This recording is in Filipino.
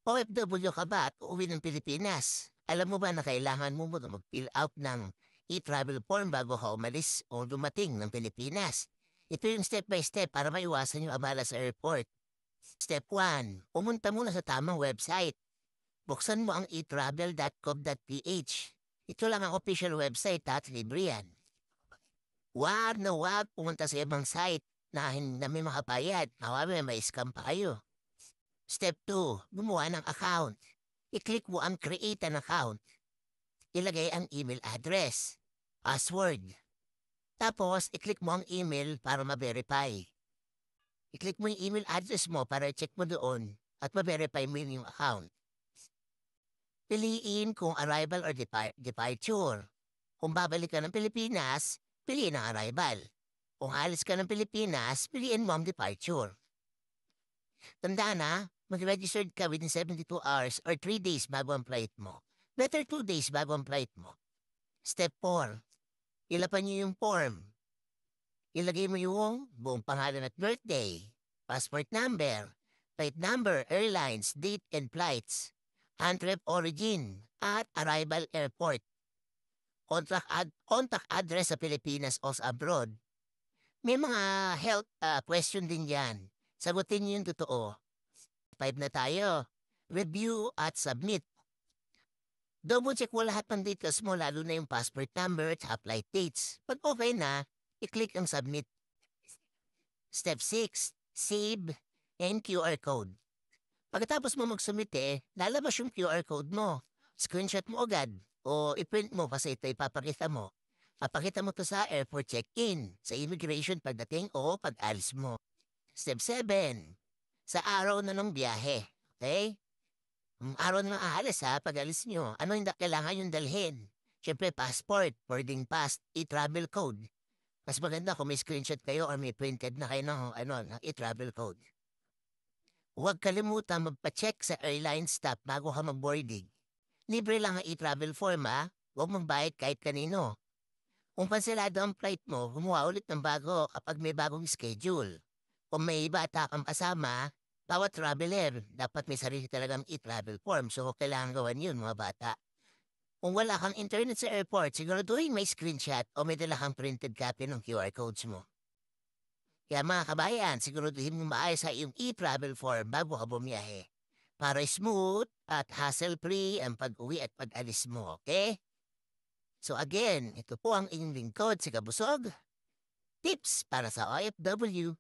OFW ka ba at uuwi ng Pilipinas? Alam mo ba na kailangan mo muna mag-fill out ng e-travel form bago ka umalis o dumating ng Pilipinas? Ito yung step by step para maiwasan yung abala sa airport. Step 1. Pumunta muna sa tamang website. Buksan mo ang etravel.com.ph. Ito lang ang official website at libre yan. Wag na wag pumunta sa ibang site na may makapayad. Mawari may scam pa kayo. Step 2. Gumawa ng account. I-click mo ang create an account. Ilagay ang email address, password. Tapos, i-click mo ang email para ma-verify. I-click mo yung email address mo para i-check mo doon at ma-verify mo yung account. Piliin kung arrival or departure. Kung babalik ka ng Pilipinas, piliin ang arrival. Kung alis ka ng Pilipinas, piliin mo ang departure. Tandaan na, mag-registered ka within 72 hours or 3 days bago ang flight mo. Better 2 days bago ang flight mo. Step 4. Ilapan niyo yung form. Ilagay mo yung buong pangalan at birthday, passport number, flight number, airlines, date and flights, country of origin, at arrival airport. Contact address sa Pilipinas o sa abroad. May mga health question din yan. Sagutin niyo yung totoo. 5 na tayo. Review at submit. Double check mo lahat ng details mo lalo na yung passport number at flight dates. Pag okay na, i-click ang submit. Step 6. Save and QR code. Pagkatapos mo mag-submit lalabas yung QR code mo. Screenshot mo agad o i-print mo kasi ito ipapakita mo. Papakita mo to sa airport check-in, sa immigration pagdating o pag-alis mo. Step 7. Sa araw na ng biyahe. Okay? Araw na ng aalis pag-alis nyo. Ano yung kailangan yung dalhin? Siyempre, passport, boarding pass, e-travel code. Mas maganda kung may screenshot kayo or may printed na kayo ng e-travel code. Huwag kalimutan magpa-check sa airline staff bago ka mag-boarding. Libre lang ang e-travel form Huwag magbayad kahit kanino. Kung pansilado ang flight mo, gumawa ulit ng bago kapag may bagong schedule. Kung may bata kang kasama, bawat traveler, dapat may sarili talagang e-travel form. So, kailangan gawan yun, mga bata. Kung wala kang internet sa airport, siguraduhin may screenshot o may dala kang printed copy ng QR codes mo. Kaya mga kabayan, siguraduhin mo maayos sa iyong e-travel form bago ka bumiyahe. Para smooth at hassle-free ang pag-uwi at pag-alis mo, okay? So again, ito po ang inyong lingkod si Kabusog. Tips para sa OFW.